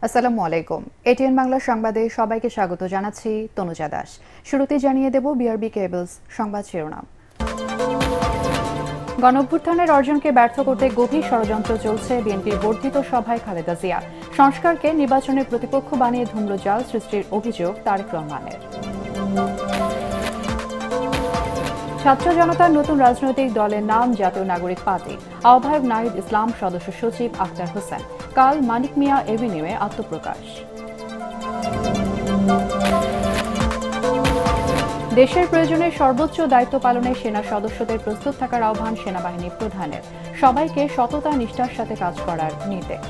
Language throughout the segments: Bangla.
আসসালামু আলাইকুম। এটিএন বাংলা সংবাদে সবাইকে স্বাগত জানাচ্ছি তনুজা দাস। শুরুতে জানিয়ে দেব বিআরবি কেবলস সংবাদ শিরোনাম। গণঅভ্যুত্থানের অর্জনকে ব্যর্থ করতে গভীর ষড়যন্ত্র চলছে বিএনপির বর্ধিত সভায় খালেদা জিয়া। সংস্কারকে নির্বাচনের প্রতিপক্ষ বানিয়ে ধূম্রজাল সৃষ্টির অভিযোগ তারেক রহমানের। ছাত্র জনতার নতুন রাজনৈতিক দলের নাম জাতীয় নাগরিক পার্টি। আহ্বায়ক নাহিদ ইসলাম, সদস্য সচিব আখতার হোসেন। কাল মানিক মিয়া এভিনিউয়ে আত্মপ্রকাশ। দেশের প্রয়োজনে সর্বোচ্চ দায়িত্ব পালনে সেনা সদস্যদের প্রস্তুত থাকার আহ্বান সেনাবাহিনী প্রধানের। সবাইকে সততা নিষ্ঠার সাথে কাজ করার নির্দেশ।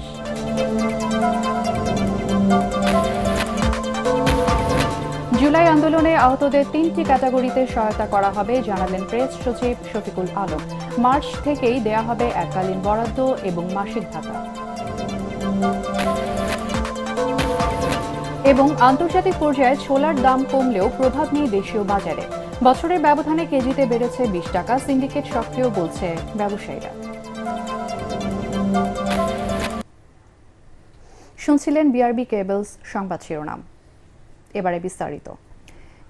জুলাই আন্দোলনে আহতদের 3টি ক্যাটাগরিতে সহায়তা করা হবে জানালেন প্রেস সচিব শফিকুল আলম। মার্চ থেকেই দেয়া হবে এককালীন বরাদ্দ এবং মাসিক ভাতা। এবং আন্তর্জাতিক পর্যায়ে ছোলার দাম কমলেও প্রভাব নেই দেশীয় বাজারে। বছরের ব্যবধানে কেজিতে বেড়েছে 20 টাকা। সিন্ডিকেট সক্রিয় বলছে ব্যবসায়ীরা। শুনছিলেন বিআরবি কেবলস সংবাদ শিরোনাম। এবারে বিস্তারিত।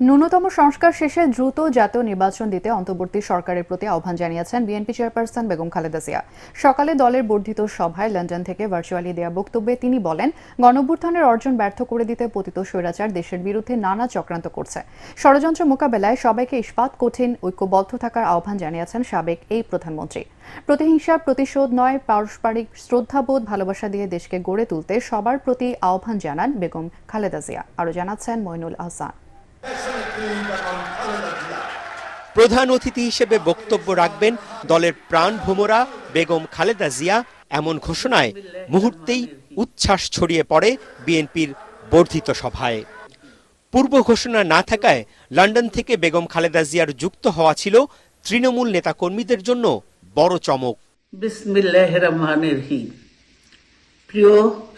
ন্যূনতম সংস্কার শেষে দ্রুত জাতীয় নির্বাচন দিতে অন্তর্বর্তী সরকারের প্রতি আহ্বান জানিয়েছেন বিএনপি চেয়ারপারসন বেগম খালেদা জিয়া। সকালে দলের বর্ধিত সভায় লন্ডন থেকে ভার্চুয়ালি দেয়া বক্তব্যে তিনি বলেন, গণঅভ্যুত্থানের অর্জন ব্যর্থ করে দিতে পতিত স্বৈরাচার দেশের বিরুদ্ধে নানা চক্রান্ত করছে। ষড়যন্ত্র মোকাবেলায় সবাইকে ইস্পাত কঠিন ঐক্যবদ্ধ থাকার আহ্বান জানিয়েছেন সাবেক এই প্রধানমন্ত্রী। প্রতিহিংসা, প্রতিশোধ নয়, পারস্পরিক শ্রদ্ধাবোধ, ভালোবাসা দিয়ে দেশকে গড়ে তুলতে সবার প্রতি আহ্বান জানান বেগম খালেদা জিয়া। আরও জানাচ্ছেন মইনুল আহসান। প্রধান অতিথি হিসেবে বক্তব্য রাখবেন দলের প্রাণ ভোমরা বেগম খালেদা জিয়া। এমন ঘোষণায় মুহূর্তেই উচ্ছ্বাস ছড়িয়ে পড়ে বিএনপির বর্ধিত সভায়। পূর্ব ঘোষণা না থাকায় লন্ডন থেকে বেগম খালেদা জিয়ার যুক্ত হওয়া ছিল তৃণমূল নেতাকর্মীদের জন্য বড় চমক। বিসমিল্লাহির রহমানির রহিম। প্রিয়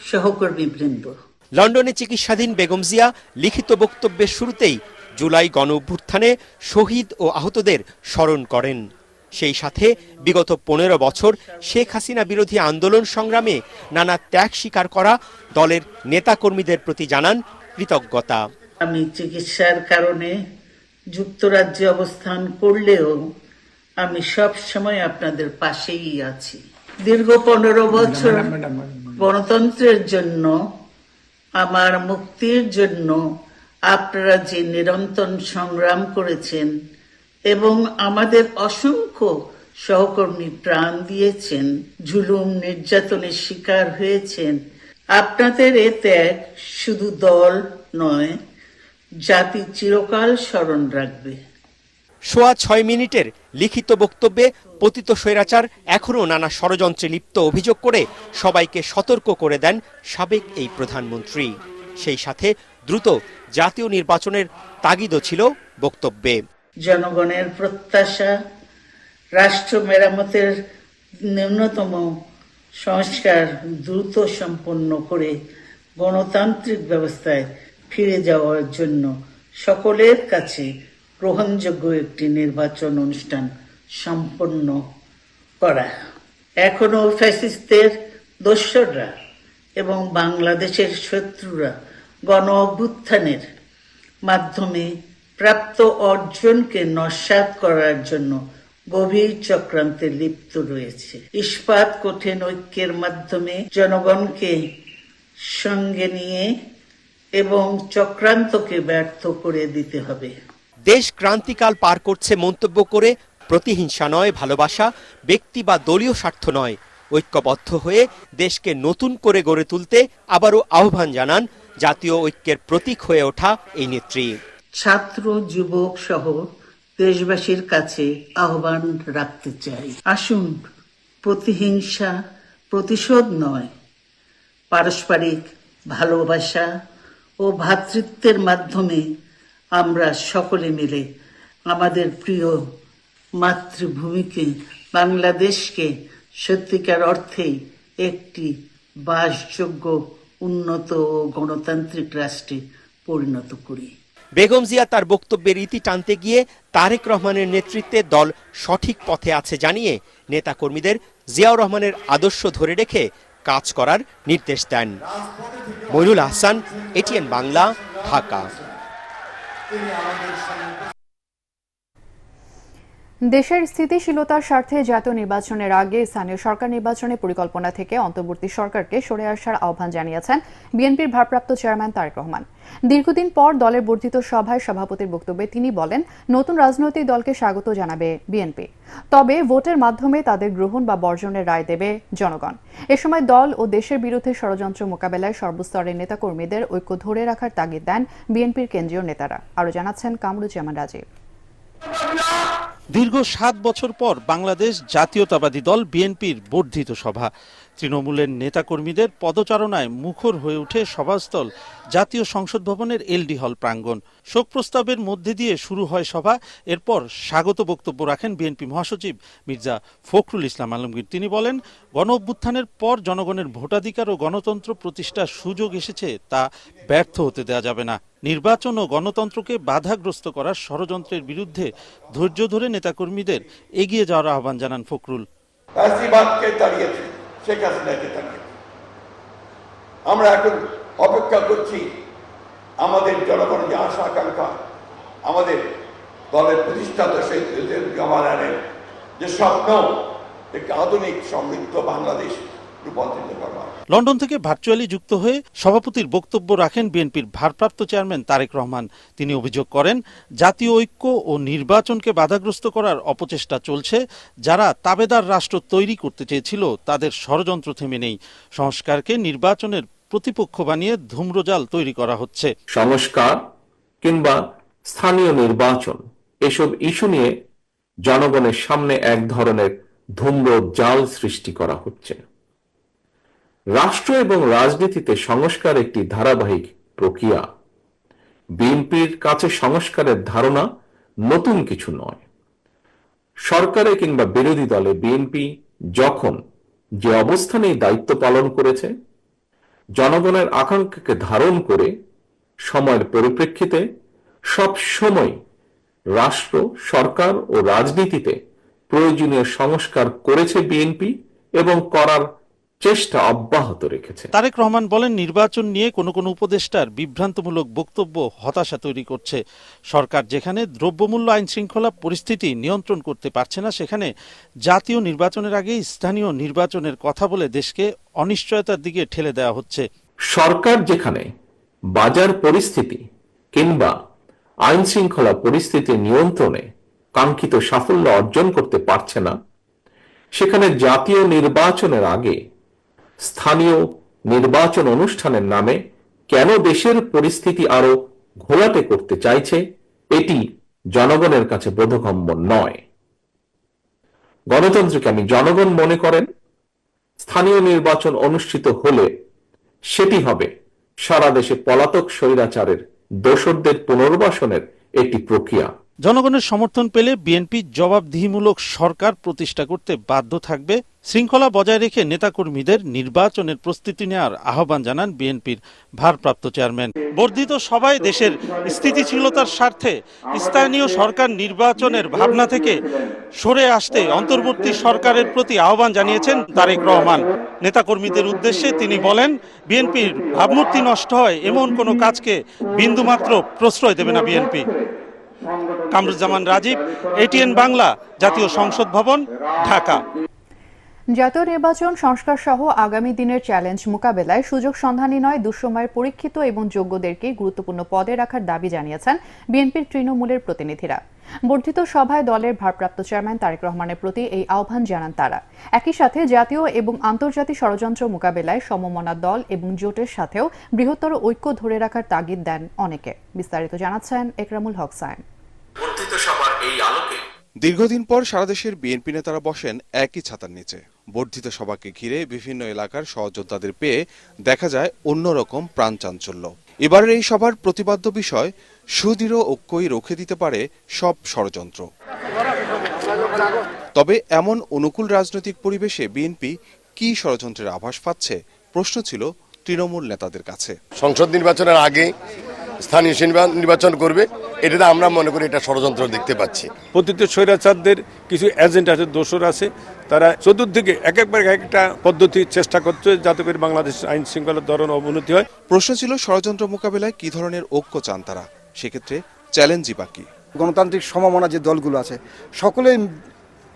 সহকর্মীবৃন্দ, লন্ডনে চিকিৎসাধীন বেগম জিয়া লিখিত বক্তব্যের শুরুতেই জুলাই গণঅভ্যুত্থানে শহীদ ও আহতদের স্মরণ করেন। সেই সাথে বিগত 15 বছর শেখ হাসিনা বিরোধী আন্দোলন সংগ্রামে নানা ত্যাগ স্বীকার করা দলের নেতাকর্মীদের প্রতি জানান কৃতজ্ঞতা। আমি চিকিৎসার কারণে যুক্তরাজ্যে অবস্থান করলেও আমি সব সময় আপনাদের পাশেই আছি। দীর্ঘ 15 বছর গণতন্ত্রের জন্য, আমার মুক্তির জন্য আপনারা যে নিরন্তর সংগ্রাম করেছেন এবং আমাদের অসংখ্য সহকর্মী প্রাণ দিয়েছেন, জুলুম নির্যাতনের শিকার হয়েছেন, আপনাদের এ ত্যাগ শুধু দল নয়, জাতি চিরকাল স্মরণ রাখবে। সোয়া 6 মিনিটের লিখিত বক্তব্যে পতিত স্বৈরাচার এখনও নানা ষড়যন্ত্রে লিপ্ত অভিযোগ করে সবাইকে সতর্ক করে দেন সাবেক এই প্রধানমন্ত্রী। সেই সাথে দ্রুত জাতীয় নির্বাচনের তাগিদও ছিল বক্তব্যে। জনগণের প্রত্যাশা, রাষ্ট্র মেরামতের ন্যূনতম সংস্কার দ্রুত সম্পন্ন করে গণতান্ত্রিক ব্যবস্থায় ফিরে যাওয়ার জন্য সকলের কাছে গ্রহণযোগ্য একটি নির্বাচন অনুষ্ঠান সম্পন্ন করা। এখনো ফ্যাসিস্টদের দোসররা এবং বাংলাদেশের শত্রুরা গণ অভ্যুত্থানের মাধ্যমে প্রাপ্ত অর্জনকে নস্যাৎ করার জন্য গভীর চক্রান্তে লিপ্ত রয়েছে। ইস্পাত কঠিন ঐক্যের মাধ্যমে জনগণকে সঙ্গে নিয়ে এবং চক্রান্তকে ব্যর্থ করে দিতে হবে। দেশ ক্রান্তিকাল পার করছে মন্তব্য করে প্রতিহিংসা নয়, ভালোবাসা, ব্যক্তি বা দলীয় স্বার্থ নয়, ঐক্যবদ্ধ হয়ে দেশকে নতুন করে গড়ে তুলতে আবারও আহ্বান জানান জাতীয় ঐক্যের প্রতীক হয়ে ওঠা এই নেত্রী। ছাত্র, যুবক সহ দেশবাসীর কাছে আহ্বান রাখতে চাই, আসুন প্রতিহিংসা, প্রতিশোধ নয়, পারস্পরিক ভালোবাসা ও ভ্রাতৃত্বের মাধ্যমে আমরা সকলে মিলে আমাদের প্রিয় মাতৃভূমিকে, বাংলাদেশকে সত্যিকার অর্থেই একটি বাসযোগ্য, উন্নত ও গণতান্ত্রিক রাষ্ট্রে পরিণত করি। বেগম জিয়া তার বক্তব্যের ইতি টানতে গিয়ে তারেক রহমানের নেতৃত্বে দল সঠিক পথে আছে জানিয়ে নেতাকর্মীদের জিয়াউর রহমানের আদর্শ ধরে রেখে কাজ করার নির্দেশ দেন। মইনুল আহসান, এটিএন বাংলা, ঢাকা। দেশের স্থিতিশীলতার স্বার্থে জাতীয় নির্বাচনের আগে স্থানীয় সরকার নির্বাচনের পরিকল্পনা থেকে অন্তর্বর্তী সরকারকে সরে আসার আহ্বান জানিয়েছেন বিএনপির ভারপ্রাপ্ত চেয়ারম্যান তারেক রহমান। দীর্ঘদিন পর দলের বর্ধিত সভায় সভাপতির বক্তব্যে তিনি বলেন, নতুন রাজনৈতিক দলকে স্বাগত জানাবে বিএনপি, তবে ভোটের মাধ্যমে তাদের গ্রহণ বা বর্জনের রায় দেবে জনগণ। এ সময় দল ও দেশের বিরুদ্ধে ষড়যন্ত্র মোকাবেলায় সর্বস্তরের নেতাকর্মীদের ঐক্য ধরে রাখার তাগিদ দেন বিএনপির কেন্দ্রীয় নেতারা। আরও জানাচ্ছেন কামরুজ্জামান রাজীব। দীর্ঘ 7 বছর পর বাংলাদেশ জাতীয়তাবাদী দল বিএনপির বর্ধিত সভা। তৃণমূলের নেতাকর্মীদের পদচারণায় মুখর হয়ে ওঠে সভাস্থল জাতীয় সংসদ ভবনের এলডি হল প্রাঙ্গণ। শোক প্রস্তাবের মধ্যে দিয়ে শুরু হয় সভা। এরপর স্বাগত বক্তব্য রাখেন বিএনপি মহাসচিব মির্জা ফখরুল ইসলাম আলমগীর। তিনি বলেন, গণ অভ্যুত্থানের পর জনগণের ভোটাধিকার ও গণতন্ত্র প্রতিষ্ঠার সুযোগ এসেছে, তা ব্যর্থ হতে দেওয়া যাবে না। নির্বাচন ও গণতন্ত্রকে বাধাগ্রস্ত করার ষড়যন্ত্রের বিরুদ্ধে ধৈর্য ধরে নেতাকর্মীদের এগিয়ে যাওয়ার আহ্বান জানান ফখরুল। শেখ হাসিনাকে তাড়িয়েছে। আমরা এখন অপেক্ষা করছি আমাদের জনগণের যে আশা আকাঙ্ক্ষা, আমাদের দলের প্রতিষ্ঠাতা শহীদ জামানের যে স্বপ্ন, একটি আধুনিক সমৃদ্ধ বাংলাদেশ রূপান্তরিত করবার। লন্ডন থেকে ভার্চুয়ালি যুক্ত হয়ে সভাপতির বক্তব্য রাখেন বিএনপির ভারপ্রাপ্ত চেয়ারম্যান তারেক রহমান। তিনি অভিযোগ করেন, জাতীয় ঐক্য ও নির্বাচনকে বাধাগ্রস্ত করার অপচেষ্টা চলছে। যারা তাবেদার রাষ্ট্র তৈরি করতে চেয়েছিল, তাদের ষড়যন্ত্র থেমে নেই। সংস্কারকে নির্বাচনের প্রতিপক্ষ বানিয়ে ধূম্রজাল তৈরি করা হচ্ছে। সংস্কার কিংবা স্থানীয় নির্বাচন, এসব ইস্যু নিয়ে জনগণের সামনে এক ধরনের ধূম্রজাল সৃষ্টি করা হচ্ছে। রাষ্ট্র এবং রাজনীতিতে সংস্কার একটি ধারাবাহিক প্রক্রিয়া। বিএনপির কাছে সংস্কারের ধারণা নতুন কিছু নয়। সরকারে কিংবা বিরোধী দলে বিএনপি যখন যে অবস্থানেই দায়িত্ব পালন করেছে, জনগণের আকাঙ্ক্ষাকে ধারণ করে সময়ের পরিপ্রেক্ষিতে সব সময় রাষ্ট্র, সরকার ও রাজনীতিতে প্রয়োজনীয় সংস্কার করেছে বিএনপি এবং করার চেষ্টা অব্যাহত রেখেছে। তারেক রহমান বলেন, নির্বাচন নিয়ে কোনো উপদেষ্টার বিভ্রান্তমূলক বক্তব্য হতাশা তৈরি করছে। সরকার যেখানে দ্রব্যমূল্য, আইন শৃঙ্খলা পরিস্থিতি নিয়ন্ত্রণ করতে পারছে না, সেখানে জাতীয় নির্বাচনের আগে স্থানীয় নির্বাচনের কথা বলে দেশকে অনিশ্চয়তার দিকে ঠেলে দেওয়া হচ্ছে। সরকার যেখানে বাজার পরিস্থিতি কিংবা আইন শৃঙ্খলা পরিস্থিতি নিয়ন্ত্রণে কাঙ্ক্ষিত সাফল্য অর্জন করতে পারছে না, সেখানে জাতীয় নির্বাচনের আগে স্থানীয় নির্বাচন অনুষ্ঠানের নামে কেন দেশের পরিস্থিতি আরো ঘোলাটে করতে চাইছে, এটি জনগণের কাছে বোধগম্য নয়। গণতন্ত্রকে আমি জনগণ মনে করেন, স্থানীয় নির্বাচন অনুষ্ঠিত হলে সেটি হবে সারা দেশে পলাতক স্বৈরাচারের দোসরদের পুনর্বাসনের একটি প্রক্রিয়া। জনগণের সমর্থন পেলে বিএনপি জবাবদিহিমূলক সরকার প্রতিষ্ঠা করতে বাধ্য থাকবে। শৃঙ্খলা বজায় রেখে নেতাকর্মীদের নির্বাচনের প্রস্তুতি নেওয়ার আহ্বান জানান বিএনপির ভারপ্রাপ্ত চেয়ারম্যান। বর্ধিত সভায় দেশের স্থিতিশীলতার স্বার্থে স্থানীয় সরকার নির্বাচনের ভাবনা থেকে সরে আসতে অন্তর্বর্তী সরকারের প্রতি আহ্বান জানিয়েছেন তারেক রহমান। নেতাকর্মীদের উদ্দেশ্যে তিনি বলেন, বিএনপির ভাবমূর্তি নষ্ট হয় এমন কোনো কাজকে বিন্দুমাত্র প্রশ্রয় দেবে না বিএনপি। কামরুজ্জামান রাজীব, এটিএন বাংলা, জাতীয় সংসদ ভবন, ঢাকা। জাতীয় নির্বাচন সংস্কার সহ আগামী দিনের চ্যালেঞ্জ মোকাবেলায় সুযোগ সন্ধানী নয়, দুঃসময়ের পরীক্ষিত এবং যোগ্যদেরকে গুরুত্বপূর্ণ পদে রাখার দাবি জানিয়েছেন বিএনপির তৃণমূলের প্রতিনিধিরা। বর্ধিত সভায় দলের ভারপ্রাপ্ত চেয়ারম্যান তারেক রহমানের প্রতি এই আহ্বান জানান তারা। একই সাথে জাতীয় এবং আন্তর্জাতিক ষড়যন্ত্র মোকাবেলায় সমমনা দল এবং জোটের সাথেও বৃহত্তর ঐক্য ধরে রাখার তাগিদ দেন অনেকে। বিস্তারিত জানাচ্ছেন একরামুল হক সায়েম। বর্ধিত সভার এই আলোকে দীর্ঘদিন পর সারা দেশের বিএনপি নেতারা বসেন একই ছাতার নিচে। বর্ধিত সভাকে ঘিরে বিভিন্ন এলাকার সহযোদ্ধাদের পেয়ে দেখা যায় অন্যরকম প্রাণচাঞ্চল্য। এবারের এই সভার প্রতিপাদ্য বিষয়, সুদৃঢ় ঐক্যই রুখে দিতে পারে সব ষড়যন্ত্র। তবে এমন অনুকূল রাজনৈতিক পরিবেশে বিএনপি কি ষড়যন্ত্রের আভাস পাচ্ছে, প্রশ্ন ছিল তৃণমূল নেতাদের কাছে। সংসদ নির্বাচনের আগে স্থানীয় নির্বাচন করবে, এটাতে আমরা মনে করি এটা ষড়যন্ত্র দেখতে পাচ্ছি। প্রতিটি স্বৈরাচারদের কিছু এজেন্ট আছে, দোসর আছে, তারা চতুর্দিকে একবার একটা পদ্ধতি চেষ্টা করছে যাতে করে বাংলাদেশ আইন শৃঙ্খলার ধরন অবনতি হয়। প্রশ্ন ছিল ষড়যন্ত্র মোকাবেলায় কি ধরনের ঐক্য চান তারা, সেক্ষেত্রে চ্যালেঞ্জই বাকি। গণতান্ত্রিক সমমনা যে দলগুলো আছে সকলেই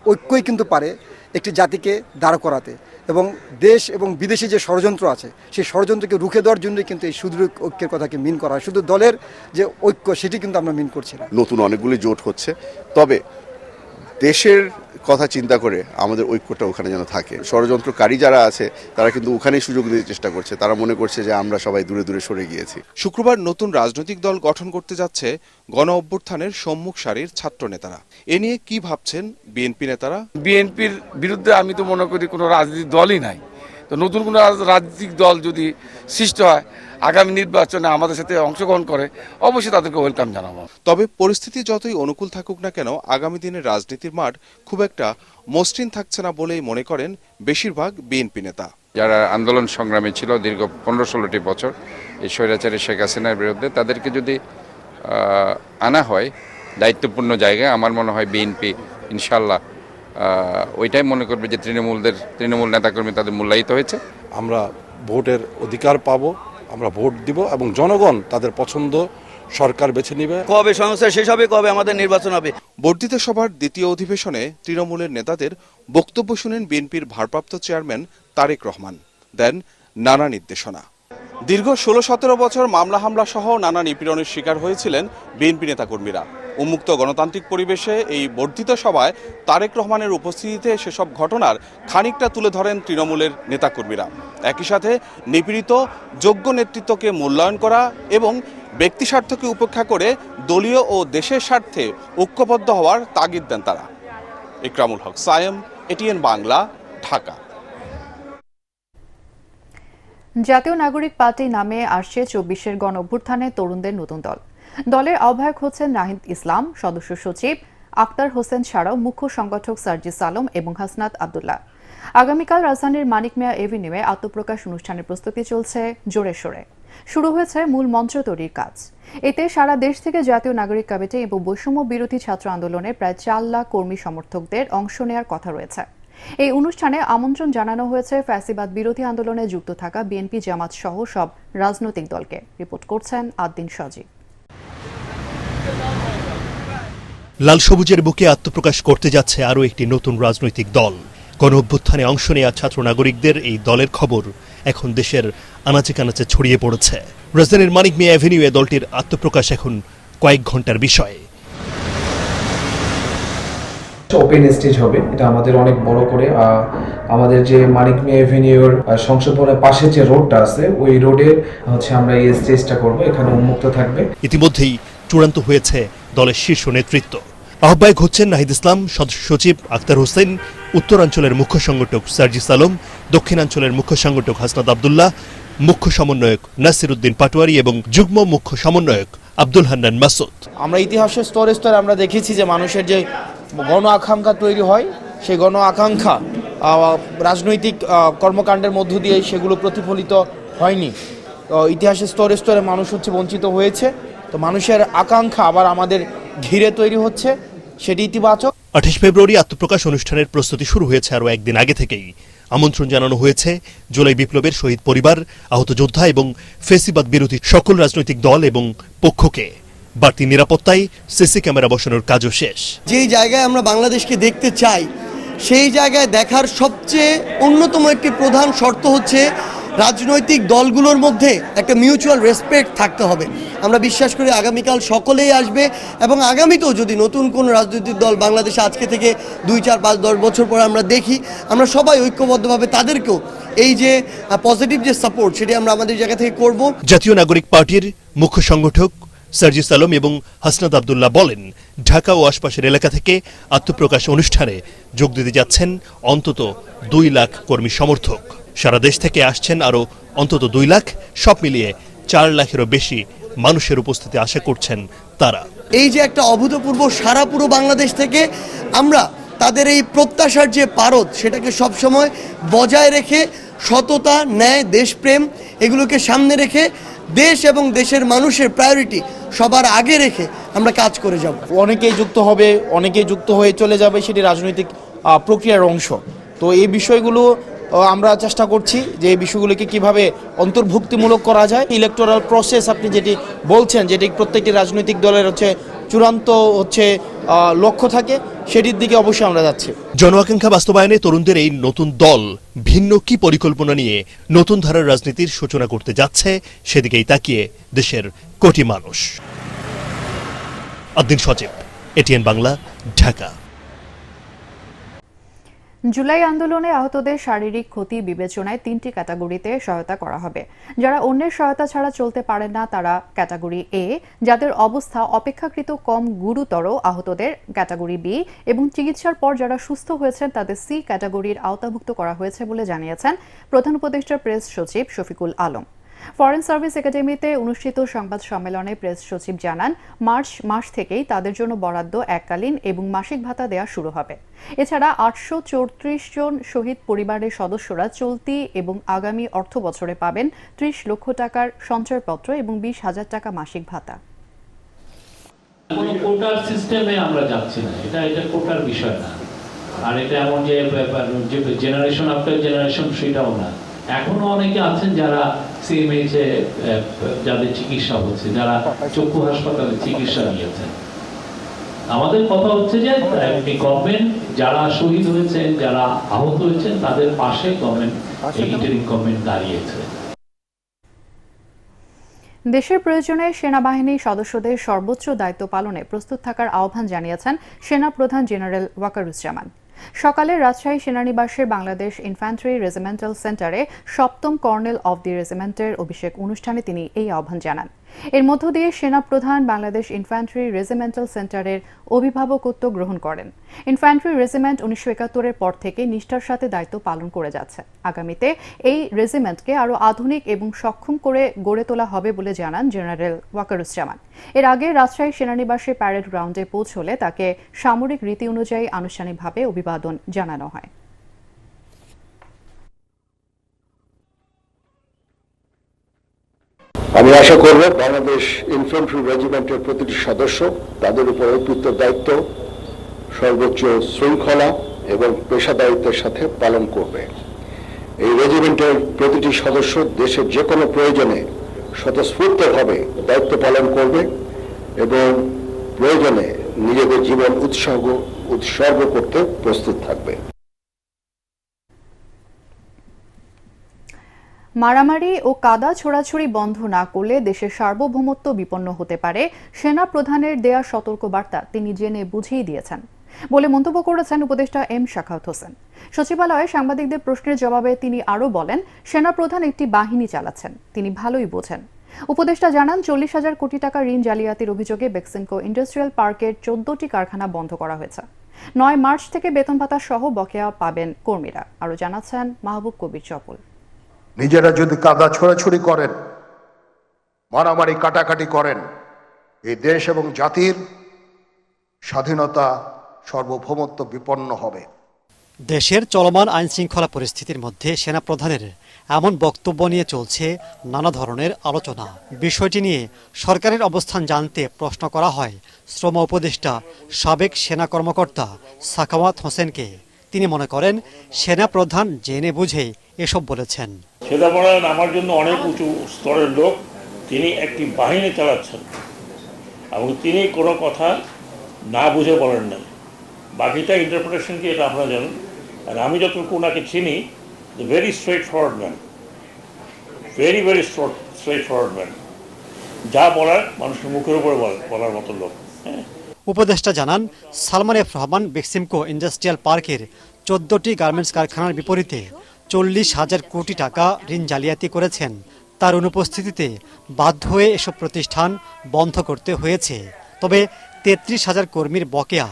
ঐক্যই কিন্তু পারে একটি জাতিকে দাঁড় করাতে, এবং দেশ এবং বিদেশি যে ষড়যন্ত্র আছে সেই ষড়যন্ত্রকে রুখে দেওয়ার জন্যই কিন্তু এই সুদৃঢ় ঐক্যের কথাকে মিন করা হয়। শুধু দলের যে ঐক্য সেটি কিন্তু আমরা মিন করছি না। নতুন অনেকগুলি জোট হচ্ছে, তবে দেশের কথা চিন্তা করে আমাদের ঐক্যটা ওখানে যেন থাকে। ষড়যন্ত্রকারী যারা আছে তারা কিন্তু ওখানেই সুযোগ দিতে চেষ্টা করছে, তারা মনে করছে যে আমরা সবাই দূরে দূরে সরে গিয়েছি। শুক্রবার নতুন রাজনৈতিক দল গঠন করতে যাচ্ছে গণ অভ্যুত্থানের সম্মুখ সারির ছাত্র নেতারা। এ নিয়ে কি ভাবছেন বিএনপি নেতারা? বিএনপির বিরুদ্ধে আমি তো মনে করি কোনো রাজনৈতিক দলই নাই, তো নতুন কোনো রাজনৈতিক দল যদি সৃষ্টি হয় আগামী নির্বাচনে আমাদের সাথে অংশগ্রহণ করে অবশ্যই তাদেরকে ওয়েলকাম জানাবো। তবে পরিস্থিতি যতই অনুকূল থাকুক না কেন আগামী দিনের রাজনীতির মাঠ খুব একটা মসৃণ থাকছে না বলেই মনে করেন বেশিরভাগ বিএনপি নেতা। যারা আন্দোলন সংগ্রামী ছিল দীর্ঘ 15-16টি বছর এই স্বৈরাচারী শেখ হাসিনার বিরুদ্ধে, তাদেরকে যদি আনা হয় দায়িত্বপূর্ণ জায়গায়, আমার মনে হয় বিএনপি ইনশাল্লাহ ওইটাই মনে করবে যে তৃণমূল নেতাকর্মী তাদের মূল্যায়িত হয়েছে। আমরা ভোটের অধিকার পাবো, আমরা ভোট দিব এবং জনগণ তাদের পছন্দ সরকার বেছে নিবে। কবে সংস্কার শেষ হবে, কবে আমাদের নির্বাচন হবে। বর্ধিত সভার দ্বিতীয় অধিবেশনে তৃণমূলের নেতাদের বক্তব্য শুনেন বিএনপির ভারপ্রাপ্ত চেয়ারম্যান তারেক রহমান, দেন নানা নির্দেশনা। দীর্ঘ 16-17 বছর মামলা হামলা সহ নানা নিপীড়নের শিকার হয়েছিলেন বিএনপি নেতাকর্মীরা। উন্মুক্ত গণতান্ত্রিক পরিবেশে এই বর্ধিত সভায় তারেক রহমানের উপস্থিতিতে সেসব ঘটনার খানিকটা তুলে ধরেন তৃণমূলের নেতাকর্মীরা। একই সাথে নিপীড়িত যোগ্য নেতৃত্বকে মূল্যায়ন করা এবং ব্যক্তি স্বার্থকে উপেক্ষা করে দলীয় ও দেশের স্বার্থে ঐক্যবদ্ধ হওয়ার তাগিদ দেন তারা। ইকরামুল হক সায়েম, এটিএন বাংলা, ঢাকা। জাতীয় নাগরিক পার্টি নামে আসছে 24-এর গণ অভ্যুত্থানে তরুণদের নতুন দল। দলের আহ্বায়ক হচ্ছেন নাহিদ ইসলাম, সদস্য সচিব আক্তার হোসেন ছাড়াও মুখ্য সংগঠক সার্জিস আলম এবং হাসনাত আব্দুল্লাহ। আগামীকাল রাজধানীর মানিক মিয়া এভিনিউয়ে আত্মপ্রকাশ অনুষ্ঠানের প্রস্তুতি চলছে জোরে সোরে। শুরু হয়েছে মূল মঞ্চ তৈরির কাজ। এতে সারা দেশ থেকে জাতীয় নাগরিক কমিটি এবং বৈষম্য বিরোধী ছাত্র আন্দোলনের প্রায় 4 লাখ কর্মী সমর্থকদের অংশ নেওয়ার কথা রয়েছে। এই অনুষ্ঠানে আমন্ত্রণ জানানো হয়েছে ফ্যাসিবাদ বিরোধী আন্দোলনে যুক্ত থাকা বিএনপি, জামাত সহ সব রাজনৈতিক দলকে। রিপোর্ট করছেন আদ্দিন সজীব। লাল সবুজের বুকে আত্মপ্রকাশ করতে যাচ্ছে আরও একটি নতুন রাজনৈতিক দল। গণ অভ্যুত্থানে অংশ নেওয়া ছাত্র নাগরিকদের এই দলের খবর এখন দেশের আনাচে কানাচে ছড়িয়ে পড়েছে। রাজধানীর মানিক মিয়া অ্যাভিনিউয়ে দলটির আত্মপ্রকাশ এখন কয়েক ঘন্টার বিষয়। ওপেন স্টেজ হবে, এটা আমাদের অনেক বড় করে আমাদের যে মানিক মিয়া এভিনিউর সংসদ ভবনের পাশে যে রোডটা আছে ওই রোডে হচ্ছে আমরা এই স্টেজটা করব, এখানে উন্মুক্ত থাকবে। ইতিমধ্যেই চূড়ান্ত হয়েছে দলের শীর্ষ নেতৃত্ব। আহ্বায়ক হচ্ছেন নাহিদ ইসলাম, সদস্য সচিব আক্তার হোসেন, উত্তরাঞ্চলের মুখ্য সংগঠক সার্জিস আলম, দক্ষিণাঞ্চলের মুখ্য সংগঠক হাসনাত আব্দুল্লাহ, মুখ্য সমন্বয়ক নাসির উদ্দিন পাটোয়ারি এবং যুগ্ম মুখ্য সমন্বয়ক আব্দুল হান্নান মাসুদ। আমরা ইতিহাসের স্তরে স্তরে আমরা দেখেছি যে মানুষের যে গণ আকাঙ্ক্ষা তৈরি হয়, সেই গণ আকাঙ্ক্ষা রাজনৈতিক কর্মকাণ্ডের মধ্য দিয়ে সেগুলো প্রতিফলিত হয়নি। তো ইতিহাসের স্তরে স্তরে মানুষ হচ্ছে বঞ্চিত হয়েছে। তো মানুষের আকাঙ্ক্ষা আবার আমাদের ঘিরে তৈরি হচ্ছে, সেটি ইতিবাচক। 28 ফেব্রুয়ারি আত্মপ্রকাশ অনুষ্ঠানের প্রস্তুতি শুরু হয়েছে আরও একদিন আগে থেকেই। আমন্ত্রণ জানানো হয়েছে জুলাই বিপ্লবের শহীদ পরিবার, আহত যোদ্ধা এবং ফেসিবাদ বিরোধী সকল রাজনৈতিক দল এবং পক্ষকে। বাড়তি নিরাপত্তায় সিসি ক্যামেরা বসানোর কাজও শেষ। যেই জায়গায় আমরা বাংলাদেশকে দেখতে চাই সেই জায়গায় দেখার সবচেয়ে অন্যতম একটি প্রধান শর্ত হচ্ছে রাজনৈতিক দলগুলোর মধ্যে একটা মিউচুয়াল রেসপেক্ট থাকতে হবে। আমরা বিশ্বাস করি আগামীকাল সকলেই আসবে এবং আগামীতেও যদি নতুন কোনো রাজনৈতিক দল বাংলাদেশে আজকে থেকে 2, 4, 5, 10 বছর পর আমরা দেখি, আমরা সবাই ঐক্যবদ্ধভাবে তাদেরকেও এই যে পজিটিভ যে সাপোর্ট সেটি আমরা আমাদের জায়গা থেকে করব। জাতীয় নাগরিক পার্টির মুখ্য সংগঠক সার্জিস আলম এবং হাসনাত আব্দুল্লাহ বলেন, ঢাকা ও আশপাশের এলাকা থেকে আত্মপ্রকাশ অনুষ্ঠানে যোগ দিতে যাচ্ছেন অন্তত 2 লাখ কর্মী সমর্থক। সারা দেশ থেকে আসছেন আরও অন্তত 2 লাখ, সব মিলিয়ে 4 লাখেরও বেশি মানুষের উপস্থিতি আশা করছেন তারা। এই যে একটা অভূতপূর্ব সারা পুরো বাংলাদেশ থেকে আমরা তাদের এই প্রত্যাশার যে পারদ সেটাকে সবসময় বজায় রেখে সততা, ন্যায়, দেশপ্রেম এগুলোকে সামনে রেখে দেশ এবং দেশের মানুষের প্রায়োরিটি সবার আগে রেখে আমরা কাজ করে যাব। অনেকেই যুক্ত হবে, অনেকেই যুক্ত হয়ে চলে যাবে, সেটি রাজনৈতিক প্রক্রিয়ার অংশ। তো এই বিষয়গুলো আমরা চেষ্টা করছি যে এই বিষয়গুলোকে কিভাবে অন্তর্ভুক্তিমূলক করা যায়। ইলেকটোরাল প্রসেস আপনি যেটি বলছেন, যেটি প্রত্যেকটি রাজনৈতিক দলের চূড়ান্ত লক্ষ্য থাকে, সেটির দিকে অবশ্যই আমরা যাচ্ছি। জন আকাঙ্ক্ষা বাস্তবায়নে তরুণদের এই নতুন দল ভিন্ন কি পরিকল্পনা নিয়ে নতুন ধারার রাজনীতির সূচনা করতে যাচ্ছে, সেদিকেই তাকিয়ে দেশের কোটি মানুষ। আদ্দিন সজীব, এটিএন বাংলা, ঢাকা। জুলাই আন্দোলনে আহতদের শারীরিক ক্ষতি বিবেচনায় 3টি ক্যাটাগরিতে সহায়তা করা হবে। যারা অন্যের সহায়তা ছাড়া চলতে পারেন না তারা ক্যাটাগরি এ, যাদের অবস্থা অপেক্ষাকৃত কম গুরুতর আহতদের ক্যাটাগরি বি, এবং চিকিৎসার পর যারা সুস্থ হয়েছেন তাদের সি ক্যাটাগরির আওতাভুক্ত করা হয়েছে বলে জানিয়েছেন প্রধান উপদেষ্টার প্রেস সচিব শফিকুল আলম। ফরেন সার্ভিস একাডেমিতে অনুষ্ঠিত সংবাদ সম্মেলনে প্রেস সচিব জানান, মার্চ মাস থেকেই তাদের জন্য বরাদ্দ এককালীন এবং মাসিক ভাতা দেওয়া শুরু হবে। এছাড়া 834 জন শহীদ পরিবারের সদস্যরা চলতি এবং আগামী অর্থ বছরে পাবেন 30 লক্ষ টাকার সঞ্চয়পত্র এবং 20,000 টাকা মাসিক ভাতা। কোনো কোটার সিস্টেমে আমরা যাচ্ছি না, এটা কোটার বিষয় না। আর এটা এমন যে জেনারেশন আফটার জেনারেশন সেটাও না। এখনো অনেকে আছেন যারা সিএমএইচে যাদের চিকিৎসা হচ্ছে, যারা চক্ষু হাসপাতালে চিকিৎসা নিয়েছেন। আমাদের কথা হচ্ছে যে গভর্নমেন্ট যারা শহীদ হয়েছেন, যারা আহত হয়েছেন, তাদের পাশে গভর্নমেন্ট ইন্টারিম গভর্নমেন্ট দাঁড়িয়েছে। দেশের প্রয়োজনে সেনাবাহিনী সদস্যদের সর্বোচ্চ দায়িত্ব পালনে প্রস্তুত থাকার আহ্বান জানিয়েছেন সেনা প্রধান জেনারেল ওয়াকারুজ্জামান। সকালে রাজশাহী সেনানিবাসের বাংলাদেশ ইনফ্যান্ট্রি রেজিমেন্টাল সেন্টারে 7ম কর্নেল অব দি রেজিমেন্টের অভিষেক অনুষ্ঠানে তিনি এই আহ্বান জানান। এর মধ্য দিয়ে সেনা প্রধান বাংলাদেশ ইনফ্যান্ট্রি রেজিমেন্টাল সেন্টারের অভিভাবকত্ব গ্রহণ করেন। ইনফ্যান্ট্রি রেজিমেন্ট 1971-এর পর থেকে নিষ্ঠার সাথে দায়িত্ব পালন করে যাচ্ছে। আগামীতে এই রেজিমেন্টকে আরও আধুনিক এবং সক্ষম করে গড়ে তোলা হবে বলে জানান জেনারেল ওয়াকারুজ্জামান। এর আগে রাজশাহী সেনানিবাসে প্যারেড গ্রাউন্ডে পৌঁছলে তাকে সামরিক রীতি অনুযায়ী আনুষ্ঠানিকভাবে অভিবাদন জানানো হয়। আমি আশা করব বাংলাদেশ ইনফ্যান্ট্রি রেজিমেন্টের প্রতিটি সদস্য তাদের উপর অর্পিত দায়িত্ব সর্বোচ্চ শৃঙ্খলা এবং পেশাদারিত্বের সাথে পালন করবে। এই রেজিমেন্টের প্রতিটি সদস্য দেশের যে কোনো প্রয়োজনে স্বতঃস্ফূর্তভাবে দায়িত্ব পালন করবে এবং প্রয়োজনে নিজেদের জীবন উৎসর্গ করতে প্রস্তুত থাকবে। মারামারি ও কাদা ছোড়াছুড়ি বন্ধ না করলে দেশের সার্বভৌমত্ব বিপন্ন হতে পারে, সেনা প্রধানের দেয়া সতর্কবার্তা তিনি জেনে বুঝিয়ে দিয়েছেন বলে মন্তব্য করেছেন উপদেষ্টা এম শাখাওয়াত হোসেন। সচিবালয়ে সাংবাদিকদের প্রশ্নের জবাবে তিনি আরও বলেন, সেনা প্রধান একটি বাহিনী চালাচ্ছেন, তিনি ভালোই বোঝেন। উপদেষ্টা জানান, 40,000 কোটি টাকা ঋণ জালিয়াতির অভিযোগে বেক্সিমকো ইন্ডাস্ট্রিয়াল পার্কের 14টি কারখানা বন্ধ করা হয়েছে। 9 মার্চ থেকে বেতন ভাতা সহ বকেয়া পাবেন কর্মীরা। আরও জানাচ্ছেন মাহবুব কবির চপল। নিজেরা যদি কাদা ছোড়াছুড়ি করেন, মারামারি কাটাকাটি করেন, এই দেশ এবং জাতির স্বাধীনতা সার্বভৌমত্ব বিপন্ন হবে। দেশের চলমান আইন শৃঙ্খলা পরিস্থিতির মধ্যে সেনাপ্রধানের এমন বক্তব্য নিয়ে চলছে নানা ধরনের আলোচনা। বিষয়টি নিয়ে সরকারের অবস্থান জানতে প্রশ্ন করা হয় শ্রম উপদেষ্টা সাবেক সেনা কর্মকর্তা সাখাওয়াত হোসেনকে। তিনি মনে করেন সেনাপ্রধান জেনে বুঝে এসব বলেছেন। সেনাপ্রধান আমার জন্য অনেক উঁচু স্তরের লোক, তিনি একটি বাহিনী চালাচ্ছেন এবং তিনি কোনো কথা না বুঝে বলেন নাই। বাকিটা ইন্টারপ্রিটেশন কি এটা আপনারা জানেন। আর আমি যতটুকু ওনাকে চিনি, very straight forward man, very straight forward man. যা বলার মানুষের মুখের উপরে বলার মতো লোক। হ্যাঁ, উপদেষ্টা জানান, সালমান এফ রহমান বেক্সিমকো ইন্ডাস্ট্রিয়াল পার্কের 14টি গার্মেন্টস কারখানার বিপরীতে 40,000 কোটি টাকা ঋণ জালিয়াতি করেছেন। তার অনুপস্থিতিতে বাধ্য হয়ে এসব প্রতিষ্ঠান বন্ধ করতে হয়েছে। তবে 33,000 কর্মীর বকেয়া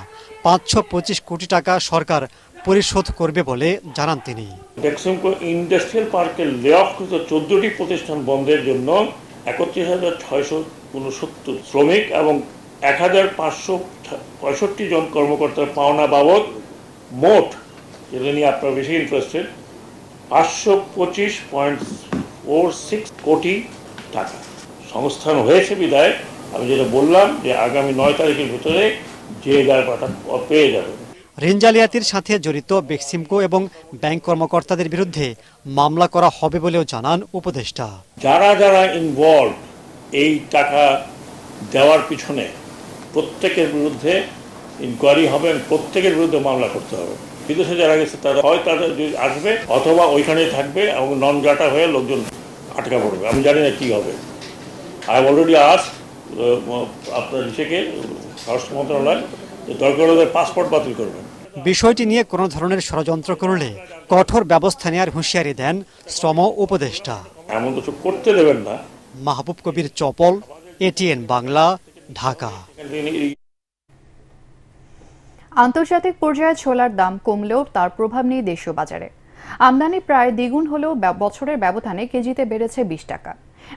525 কোটি টাকা সরকার পরিশোধ করবে বলে জানান তিনি। বেক্সিমকো ইন্ডাস্ট্রিয়াল পার্কের লে-অফকৃত 14টি প্রতিষ্ঠান বন্ধের জন্য 31,669 শ্রমিক এবং 1,565 জন কর্মকর্তার পাওনা বাবদ মোট, যেটা নিয়ে আপনারা বেশি ইন্টারেস্টেড, 525.46 কোটি টাকা। সংস্থান হয়েছে বিদায় আমি যেটা বললাম যে আগামী 9 তারিখের ভিতরে যে যার পাটা পেয়ে যাবে। ঋণ জালিয়াতির সাথে জড়িত বেক্সিমকো এবং ব্যাংক কর্মকর্তাদের বিরুদ্ধে মামলা করা হবে বলেও জানান উপদেষ্টা। যারা যারা ইনভলভ এই টাকা দেওয়ার পিছনে প্রত্যেকের বিরুদ্ধে ইনকোয়ারি হবে এবং প্রত্যেকের বিরুদ্ধে মামলা করতে হবে। বিদেশে যারা গেছে তারা হয় তাদের আসবে অথবা ওইখানেই থাকবে এবং নন গাটা হয়ে লোকজন আটকা পড়বে। আমি জানি না কী হবে। আই অলরেডি আস্ক আপনার ইসেকে স্বরাষ্ট্র মন্ত্রণালয় যে দরকার হলে পাসপোর্ট বাতিল করবেন। বিষয়টি নিয়ে কোনো ধরনের ষড়যন্ত্র করলে কঠোর ব্যবস্থা নেওয়ার হুঁশিয়ারি দেন শ্রম উপদেষ্টা। এমন কিছু করতে দেবেন না। মাহবুব কবির চপল, এটিএন বাংলা, ঢাকা। আন্তর্জাতিক পর্যায়ে ছোলার দাম কমলেও তার প্রভাব নেই দেশীয় বাজারে। আমদানি প্রায় দ্বিগুণ হলেও বছরের ব্যবধানে কেজিতে বেড়েছে 20 টাকা।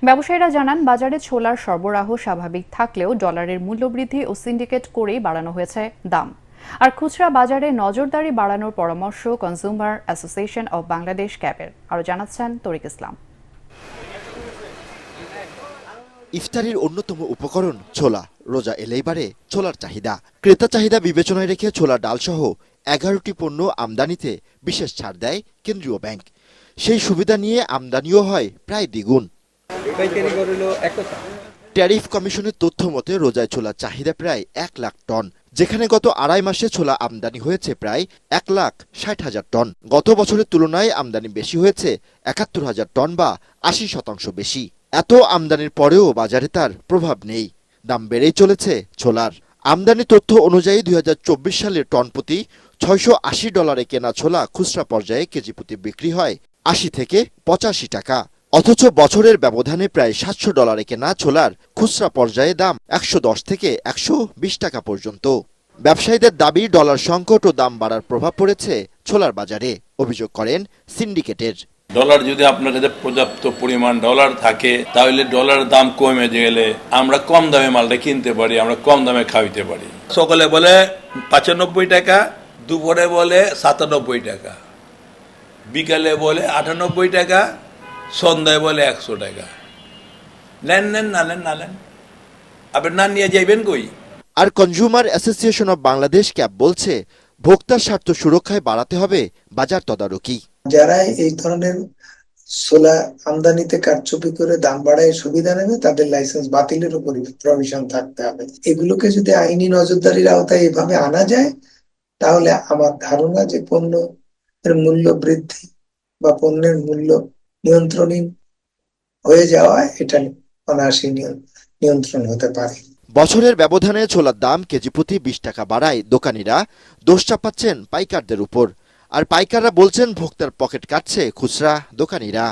ব্যবসায়ীরা জানান বাজারে ছোলার সরবরাহ স্বাভাবিক থাকলেও ডলারের মূল্যবৃদ্ধি ও সিন্ডিকেট করেই বাড়ানো হয়েছে দাম। আর খুচরা বাজারে নজরদারি বাড়ানোর পরামর্শ কনজিউমার অ্যাসোসিয়েশন অব বাংলাদেশ ক্যাবের। আরও জানাচ্ছেন তরিক ইসলাম। ইফতারির অন্যতম উপকরণ ছোলা। রোজা এলেই বাড়ে ছোলার চাহিদা। ক্রেতা চাহিদা বিবেচনায় রেখে ছোলা ডালসহ 11টি পণ্য আমদানিতে বিশেষ ছাড় দেয় কেন্দ্রীয় ব্যাংক। সেই সুবিধা নিয়ে আমদানিও হয় প্রায় দ্বিগুণ। ট্যারিফ কমিশনের তথ্য মতে রোজায় ছোলার চাহিদা প্রায় 1 লাখ টন, যেখানে গত আড়াই মাসে ছোলা আমদানি হয়েছে প্রায় 1,60,000 টন। গত বছরের তুলনায় আমদানি বেশি হয়েছে 71,000 টন বা 80% বেশি। এত আমদানির পরেও বাজারে তার প্রভাব নেই, দাম বেড়েই চলেছে ছোলার। আমদানি তথ্য অনুযায়ী 2024 সালের টন প্রতি $680 কেনা ছোলা খুচরা পর্যায়ে কেজি প্রতি বিক্রি হয় 80 থেকে 85 টাকা। অথচ বছরের ব্যবধানে প্রায় $700 কেনা ছোলার খুচরা পর্যায়ে দাম 110 থেকে 120 টাকা পর্যন্ত। ব্যবসায়ীদের দাবি ডলার সংকট ও দাম বাড়ার প্রভাব পড়েছে ছোলার বাজারে। অভিযোগ করেন সিন্ডিকেটের। ডলার যদি আপনার কাছে পর্যাপ্ত পরিমাণ ডলার থাকে তাহলে ডলারের দাম কমে গেলে আমরা কম দামে মালটা কিনতে পারি, আমরা কম দামে খাওয়াইতে পারি। সকালে বলে 95 টাকা, দুপুরে বলে 97 টাকা, বিকালে বলে 98 টাকা, সন্ধ্যায় বলে 100 টাকা। নেন নেন না নেন না নেন, আপনি না নিয়ে যাইবেন কই? আর consumer association of Bangladesh CAB বলছে ভোক্তার স্বার্থ সুরক্ষায় বাড়াতে হবে বাজার তদারকি। যারা এই ধরনের ছোলা আমদানিতে কারচুপি করে দাম বাড়ায় সুবিধা নেবে তাদের লাইসেন্স বাতিলের উপর প্রভিশন থাকতে হবে। এগুলোকে যদি আইনি নজরদারির আওতায় এভাবে আনা যায় তাহলে আমার ধারণা যে পণ্যের মূল্য বৃদ্ধি বা পণ্যের মূল্য নিয়ন্ত্রণীয় হয়ে যাওয়া এটা অনায়াসে নিয়ন্ত্রণ হতে পারে। বছরের ব্যবধানে ছোলার দাম কেজি প্রতি 20 টাকা বাড়ায় দোকানিরা দোষ চাপাচ্ছেন পাইকারদের উপর। আর পাইকাররা বলছেন ভোক্তার পকেট কাটছে খুচরা দোকানিরা।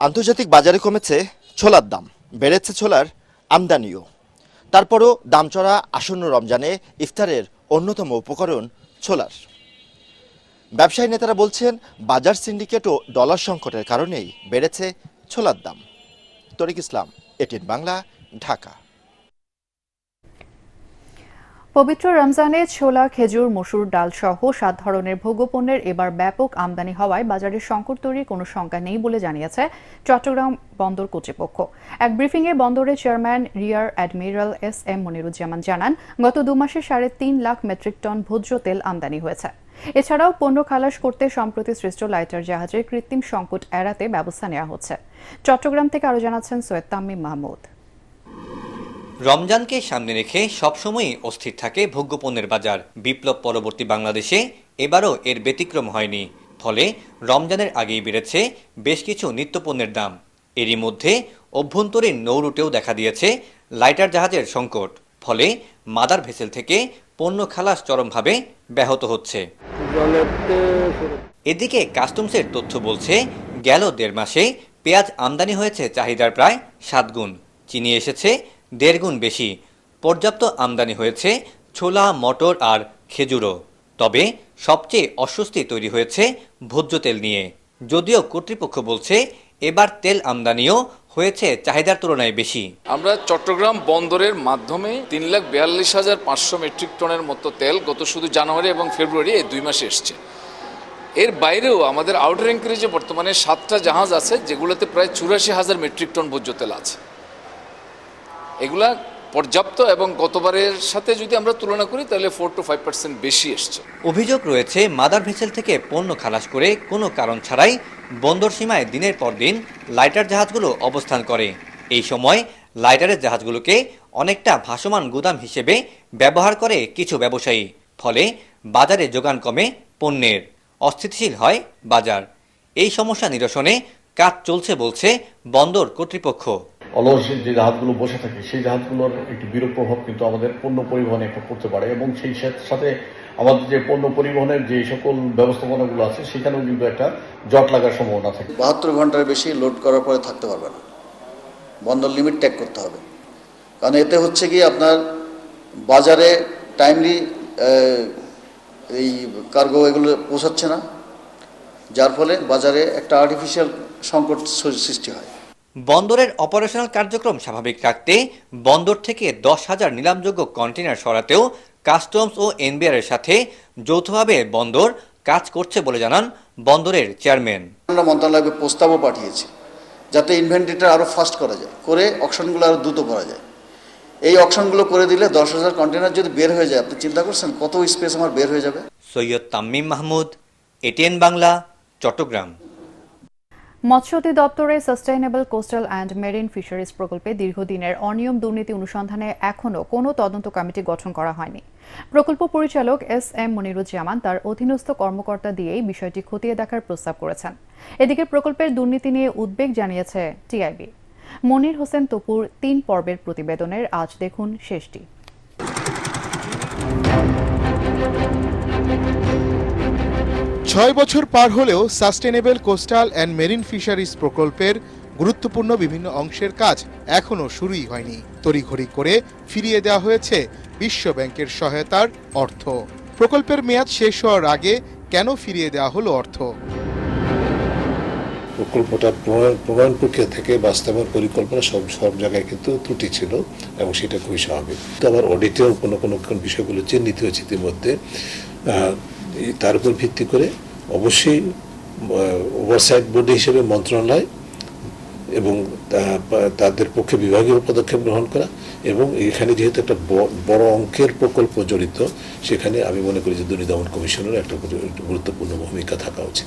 আন্তর্জাতিক বাজারে কমেছে ছোলার দাম, বেড়েছে ছোলার আমদানিও। তারপরও দাম চড়া আসন্ন রমজানে ইফতারের অন্যতম উপকরণ ছোলার। ব্যবসায়ী নেতারা বলছেন বাজার সিন্ডিকেট ও ডলার সংকটের কারণেই বেড়েছে ছোলার দাম। তরিক ইসলাম, এটিএন বাংলা, ঢাকা। পবিত্র রমজানে ছোলা, খেজুর, মসুর ডাল সহ 7 ধরনের ভোগ্যপণ্যের এবার ব্যাপক আমদানি হওয়ায় বাজারে সংকট তৈরির কোনো শঙ্কা নেই বলে জানিয়েছে চট্টগ্রাম বন্দর কর্তৃপক্ষ। এক ব্রিফিংয়ে বন্দরের chairman rear admiral SM. Moniruzzaman জানান, গত 2 মাসে 3.5 লাখ মেট্রিক টন ভোজ্য তেল আমদানি হয়েছে। এছাড়াও পণ্য খালাস করতে সম্প্রতি সৃষ্ট লাইটার জাহাজের কৃত্রিম সংকট এড়াতে ব্যবস্থা নেওয়া হচ্ছে। চট্টগ্রাম থেকে আরও জানাচ্ছেন সৈয়দ তামিম মাহমুদ। রমজানকে সামনে রেখে সবসময়ই অস্থির থাকে ভোগ্যপণ্যের বাজার। বিপ্লব পরবর্তী বাংলাদেশে এবারও এর ব্যতিক্রম হয়নি। ফলে রমজানের আগেই বেড়েছে বেশ কিছু নিত্যপণ্যের দাম। এরই মধ্যে অভ্যন্তরীণ নৌ রুটেও দেখা দিয়েছে লাইটার জাহাজের সংকট। ফলে মাদার ভেসেল থেকে পণ্য খালাস চরমভাবে ব্যাহত হচ্ছে। এদিকে কাস্টমসের তথ্য বলছে গেল 1.5 মাসে পেঁয়াজ আমদানি হয়েছে চাহিদার প্রায় 7 গুণ, চিনি এসেছে 1.5 গুণ বেশি। পর্যাপ্ত আমদানি হয়েছে ছোলা, মটর আর খেজুরও। তবে সবচেয়ে অস্বস্তি তৈরি হয়েছে ভোজ্য তেল নিয়ে। যদিও কর্তৃপক্ষ বলছে এবার তেল আমদানিও হয়েছে চাহিদার তুলনায় বেশি। আমরা চট্টগ্রাম বন্দরের মাধ্যমে 3,42,500 মেট্রিক টনের মতো তেল গত শুধু জানুয়ারি এবং ফেব্রুয়ারি এই 2 মাসে এসছে। এর বাইরেও আমাদের আউটার অ্যাঙ্কারেজে বর্তমানে 7টা জাহাজ আছে যেগুলোতে প্রায় 84,000 মেট্রিক টন ভোজ্য তেল আছে। এগুলা পর্যাপ্ত এবং গতবারের সাথে যদি আমরা তুলনা করি তাহলে 4 to 5% বেশি এসছে। অভিযোগ রয়েছে মাদার ভেসেল থেকে পণ্য খালাস করে কোনো কারণ ছাড়াই বন্দর সীমায় দিনের পর দিন লাইটার জাহাজগুলো অবস্থান করে। এই সময় লাইটারের জাহাজগুলোকে অনেকটা ভাসমান গুদাম হিসেবে ব্যবহার করে কিছু ব্যবসায়ী, ফলে বাজারে যোগান কমে পণ্যের, অস্থিতিশীল হয় বাজার। এই সমস্যা নিরসনে কাজ চলছে বলছে বন্দর কর্তৃপক্ষ। অলস যে জাহাজগুলো বসে থাকে সেই জাহাজগুলোর একটি বিরূপ প্রভাব কিন্তু আমাদের পণ্য পরিবহনে একটা পড়তে পারে এবং সেই সাথে আমাদের যে পণ্য পরিবহনের যে সকল ব্যবস্থাপনাগুলো আছে সেখানেও কিন্তু একটা জট লাগার সম্ভাবনা থাকে। 72 ঘন্টার বেশি লোড করার পরে থাকতে পারবে না, বন্দর লিমিট ট্যাগ করতে হবে। কারণ এতে হচ্ছে কি আপনার বাজারে টাইমলি এই কার্গো এগুলো পৌঁছাচ্ছে না, যার ফলে বাজারে একটা আর্টিফিশিয়াল সংকট সৃষ্টি হয়। বন্দরের অপারেশনাল কার্যক্রম স্বাভাবিক রাখতে বন্দর থেকে 10,000 নিলামযোগ্য কন্টেইনার সরাতেও কাস্টমস ও এনবিআর এর সাথে যৌথভাবে বন্দর কাজ করছে বলে জানান বন্দরের চেয়ারম্যান। আমরা মন্ত্রণালয়ে প্রস্তাবও পাঠিয়েছি যাতে ইনভেন্টরিটা আরও ফাস্ট করা যায়, করে অকশনগুলো আরও দ্রুত করা যায়। এই অকশনগুলো করে দিলে 10,000 কন্টেইনার যদি বের হয়ে যায়, আপনি চিন্তা করছেন কত স্পেস আমার বের হয়ে যাবে। সৈয়দ তামিম মাহমুদ, এটিএন বাংলা, চট্টগ্রাম। মৎস্য অধিদপ্তরের sustainable coastal and marine fisheries প্রকল্পে দীর্ঘদিনের অনিয়ম দুর্নীতি অনুসন্ধানে এখনও কোনো তদন্ত কমিটি গঠন করা হয়নি। প্রকল্প পরিচালক SM মনিরুজ্জামান তার অধীনস্থ কর্মকর্তা দিয়েই বিষয়টি খতিয়ে দেখার প্রস্তাব করেছেন। এদিকে প্রকল্পের দুর্নীতি নিয়ে উদ্বেগ জানিয়েছে টিআইবি। মনির হোসেন তপুর 3 পর্বের প্রতিবেদনের আজ দেখুন শেষটি। 6 বছর পার হলেও sustainable coastal and marine fisheries প্রকল্পের গুরুত্বপূর্ণ বিভিন্ন অংশের কাজ এখনও শুরুই হয়নি। তড়িঘড়ি করে ফিরিয়ে দেওয়া হয়েছে বিশ্ব ব্যাংকের সহায়তার অর্থ। প্রকল্পের মেয়াদ শেষ হওয়ার আগে কেন ফিরিয়ে দেওয়া হলো অর্থ? প্রকল্পটা প্রমাণ প্রক্রিয়া থেকে বাস্তবায়ন পরিকল্পনা সব জায়গায় কিন্তু ত্রুটি ছিল এবং সেটা খুবই স্বাভাবিক। তো আবার অডিটেও কোনো বিষয়গুলো চিহ্নিত হয়েছে ইতিমধ্যে। তার উপর ভিত্তি করে অবশ্যই ওভারসাইট বোর্ড হিসেবে মন্ত্রণালয় এবং তাদের পক্ষে বিভাগীয় পদক্ষেপ গ্রহণ করা, এবং এখানে যেহেতু একটা বড় অঙ্কের প্রকল্প জড়িত, সেখানে আমি মনে করি যে দুর্নীতি দমন কমিশনের একটা গুরুত্বপূর্ণ ভূমিকা থাকা উচিত।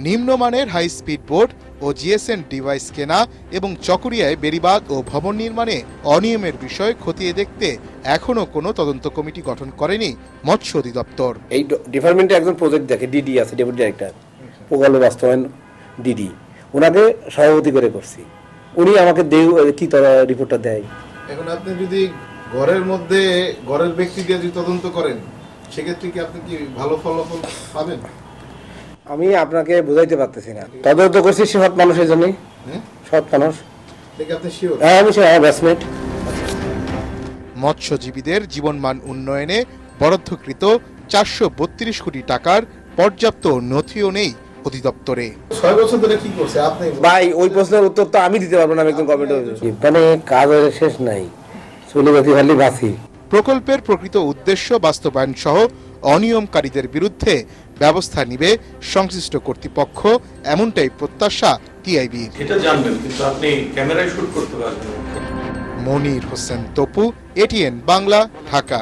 নিম্নমানের হাই স্পিড বোট ও জিএসএম ডিভাইস কেনা এবং চকরিয়ায় বেড়িবাঁধ ও ভবন নির্মাণে অনিয়মের বিষয় খতিয়ে দেখতে এখনো কোনো তদন্ত কমিটি গঠন করেনি মৎস্য অধিদপ্তর। এই ডিপার্টমেন্টে একজন প্রজেক্ট দেখে, ডিডি আছে, ডেপুটি ডাইরেক্টর প্রকল্প বাস্তবায়ন ডিডি, ওনাকে সভাপতি করে করছি। উনি আমাকে কি রিপোর্টটা দেয়। এখন আপনি যদি ঘরের মধ্যে ঘরের ব্যক্তি দিয়ে যদি তদন্ত করেন, সেক্ষেত্রে কি আপনি কি ভালো ফলাফল পাবেন? আমি আপনাকে বুঝাইতে পারতেছি না। তদন্ত করছি সৎ মানুষের জন্য, সৎ মানুষ। হ্যাঁ, আমি ব্যাটসম্যান। মৎস্যজীবীদের জীবনমান উন্নয়নে বরাদ্দকৃত 432 কোটি টাকার পর্যাপ্ত নথিও নেই অধিদপ্তরে। 6 বছর ধরে কি করছে আপনি? ভাই, ওই প্রশ্নের উত্তর তো আমি দিতে পারবো না, আমি একদম গভর্নমেন্ট মানে কাজের শেষ নাই, চলে ভালি বাসি। প্রকল্পের প্রকৃত উদ্দেশ্য বাস্তবায়ন সহ অনিয়মকারীদের বিরুদ্ধে ব্যবস্থা নিবে সংশ্লিষ্ট কর্তৃপক্ষ, এমনটাই প্রত্যাশা টিআইবি। এটা জানবেন, কিন্তু আপনি ক্যামেরায় শুট করতে পারবেন। মনির হোসেন তপু, এটিএন বাংলা, ঢাকা।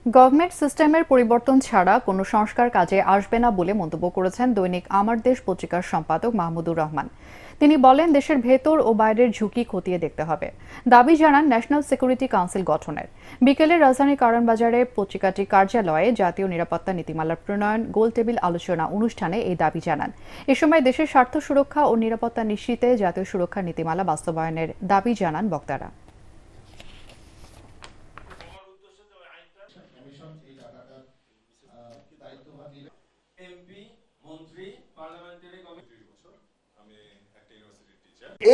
গভর্নমেন্ট সিস্টেমের পরিবর্তন ছাড়া কোনো সংস্কার কাজে আসবে না বলে মন্তব্য করেছেন দৈনিক আমার দেশ পত্রিকার সম্পাদক মাহমুদুর রহমান। তিনি বলেন, দেশের ভেতর ও বাইরের ঝুঁকি খতিয়ে দেখতে হবে। দাবি জানান ন্যাশনাল সিকিউরিটি কাউন্সিল গঠনের। বিকেলে রাজধানীর কারওয়ানবাজারে পত্রিকাটির কার্যালয়ে জাতীয় নিরাপত্তা নীতিমালার প্রণয়ন গোলটেবিল আলোচনা অনুষ্ঠানে এই দাবি জানান। এ সময় দেশের স্বার্থ সুরক্ষা ও নিরাপত্তা নিশ্চিতে জাতীয় সুরক্ষা নীতিমালা বাস্তবায়নের দাবি জানান বক্তারা।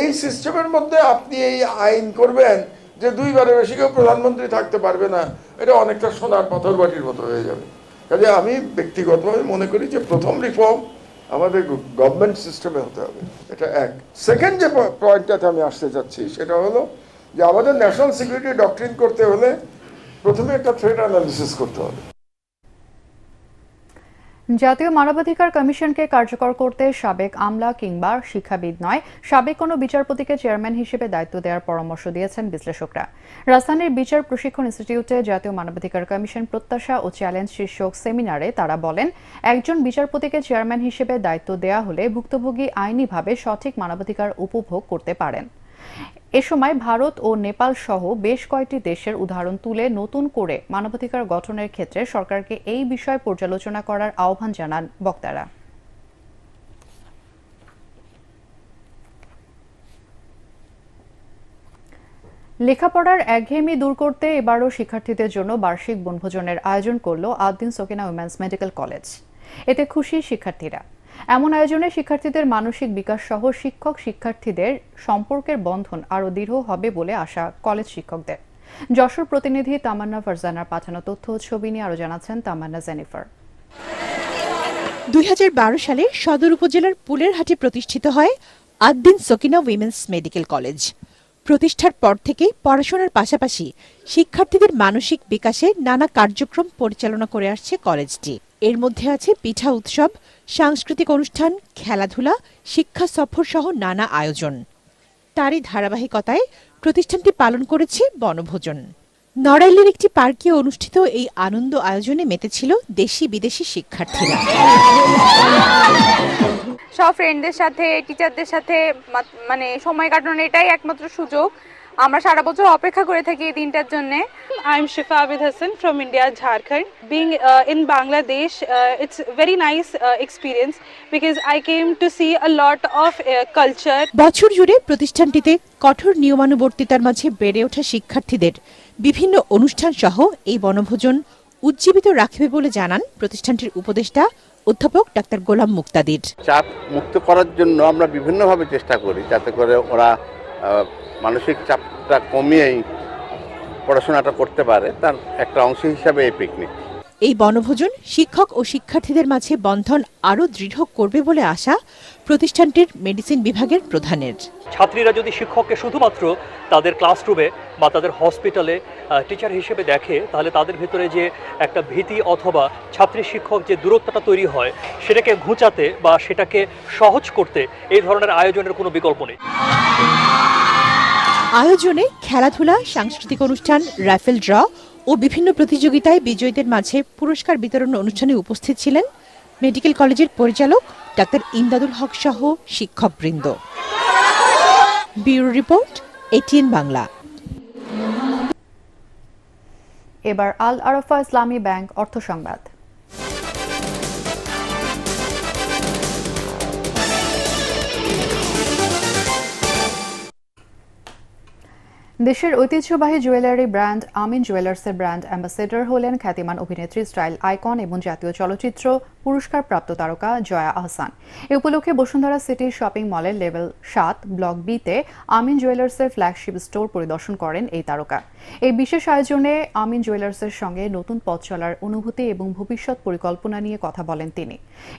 এই সিস্টেমের মধ্যে আপনি এই আইন করবেন যে 2বারের বেশি কেউ প্রধানমন্ত্রী থাকতে পারবে না, এটা অনেকটা সোনার পাথর বাটির মতো হয়ে যাবে। কাজে আমি ব্যক্তিগতভাবে মনে করি যে প্রথম রিফর্ম আমাদের গভর্নমেন্ট সিস্টেমে হতে হবে, এটা এক। সেকেন্ড যে পয়েন্টটাতে আমি আসতে চাচ্ছি সেটা হলো যে আমাদের ন্যাশনাল সিকিউরিটি ডক্ট্রিন করতে হলে প্রথমে একটা থ্রেট অ্যানালিসিস করতে হবে। জাতীয় মানবাধিকার কমিশনকে কার্যকর করতে সাবেক আমলা কিংবা শিক্ষাবিদ নয়, সাবেক কোনো বিচারপতিকে চেয়ারম্যান হিসেবে দায়িত্ব দেওয়ার পরামর্শ দিয়েছেন বিশ্লেষকরা। রাজধানীর বিচার প্রশিক্ষণ ইনস্টিটিউটে জাতীয় মানবাধিকার কমিশন প্রত্যাশা ও চ্যালেঞ্জ শীর্ষক সেমিনারে তারা বলেন, একজন বিচারপতিকে চেয়ারম্যান হিসেবে দায়িত্ব দেওয়া হলে ভুক্তভোগী আইনিভাবে সঠিক মানবাধিকার উপভোগ করতে পারেন। এ সময় ভারত ও নেপাল সহ বেশ কয়েকটি দেশের উদাহরণ তুলে নতুন করে মানবাধিকার গঠনের ক্ষেত্রে সরকারকে এই বিষয়ে পর্যালোচনা করার আহ্বান জানান বক্তারা। লেখাপড়ার একঘেয়েমি দূর করতে এবারও শিক্ষার্থীদের জন্য বার্ষিক বনভোজনের আয়োজন করল Ad-din Sakina women's medical college. এতে খুশি শিক্ষার্থীরা। এমন আয়োজনে শিক্ষার্থীদের মানসিক বিকাশ সহ শিক্ষক শিক্ষার্থীদের সম্পর্কের বন্ধন আরও দৃঢ় হবে বলে আশা কলেজ শিক্ষকদের। যশোর প্রতিনিধি তামান্না ফারজানার পাঠানো তথ্য ও ছবি নিয়ে আরও জানাচ্ছেন তামান্না জেনিফার। 2012 সালে সদর উপজেলার পুলেরহাটে প্রতিষ্ঠিত হয় Ad-din Sakina women's medical college. প্রতিষ্ঠার পর থেকে পড়াশোনার পাশাপাশি শিক্ষার্থীদের মানসিক বিকাশে নানা কার্যক্রম পরিচালনা করে আসছে কলেজটি। এর মধ্যে আছে পিঠা উৎসব, সাংস্কৃতিক অনুষ্ঠান, খেলাধুলা, শিক্ষা সফর সহ নানা আয়োজন। তারই ধারাবাহিকতায় প্রতিষ্ঠানটি পালন করেছে বনভোজন। নড়াইলের একটি পার্কে অনুষ্ঠিত এই আনন্দ আয়োজনে মেতেছিল দেশি বিদেশি শিক্ষার্থীরা। সব ফ্রেন্ডদের সাথে, টিচারদের সাথে মানে সময় কাটানোর এটাই একমাত্র সুযোগ। আমরা সারা বছর অপেক্ষা করে থাকি এই দিনটার জন্য। I am Shifa Abid Hasan from India, Jharkhand. Being in Bangladesh, it's very nice experience because I came to C a lot of culture. বছর জুড়ে প্রতিষ্ঠানটিতে কঠোর নিয়মানুবর্তিতার মাঝে বেড়ে ওঠা শিক্ষার্থীদের বিভিন্ন অনুষ্ঠান সহ এই বনভোজন উজ্জীবিত রাখবে বলে জানান প্রতিষ্ঠানটির উপদেষ্টা অধ্যাপক ডাক্তার গোলাম মুক্তাদির। চাপ মুক্ত করার জন্য আমরা বিভিন্নভাবে চেষ্টা করি যাতে করে ওরা মানসিক চাপটা কমিয়েই পড়াশোনাটা করতে পারে, তার একটা অংশ হিসাবে এই পিকনিক। এই বনভোজন শিক্ষক ও শিক্ষার্থীদের মাঝে বন্ধন আরও দৃঢ় করবে বলে আশা প্রতিষ্ঠানটির মেডিসিন বিভাগের প্রধানের। ছাত্রীরা যদি শিক্ষককে শুধুমাত্র তাদের ক্লাসরুমে বা তাদের হসপিটালে টিচার হিসেবে দেখে, তাহলে তাদের ভিতরে যে একটা ভীতি অথবা ছাত্রী শিক্ষক যে দূরত্বটা তৈরি হয় সেটাকে ঘুচাতে বা সেটাকে সহজ করতে এই ধরনের আয়োজনের কোনো বিকল্প নেই। আয়োজনে খেলাধুলা, সাংস্কৃতিক অনুষ্ঠান, রাইফেল ড্র ও বিভিন্ন প্রতিযোগিতায় বিজয়ীদের মাঝে পুরস্কার বিতরণ অনুষ্ঠানে উপস্থিত ছিলেন মেডিকেল কলেজের পরিচালক ডাক্তার ইমদাদুল হক সহ শিক্ষকবৃন্দ। Bureau report, ATN Bangla. এবার আল আরাফা ইসলামী ব্যাংক অর্থ সংবাদ। দেশের ঐতিহ্যবাহী জুয়েলারি ব্র্যান্ড আমিন জুয়েলার্সের ব্র্যান্ড অ্যাম্বাসেডর হলেন খ্যাতিমান অভিনেত্রী, স্টাইল আইকন এবং জাতীয় চলচ্চিত্র পুরস্কারপ্রাপ্ত তারকা জয়া আহসান। এ উপলক্ষে বসুন্ধরা সিটি শপিং মলের লেভেল 7 ব্লক বিতে আমিন জুয়েলার্সের ফ্ল্যাগশিপ স্টোর পরিদর্শন করেন এই তারকা। এই বিশেষ আয়োজনে আমিন জুয়েলার্সের সঙ্গে নতুন পথ চলার অনুভূতি এবং ভবিষ্যৎ পরিকল্পনা নিয়ে কথা বলেন তিনি।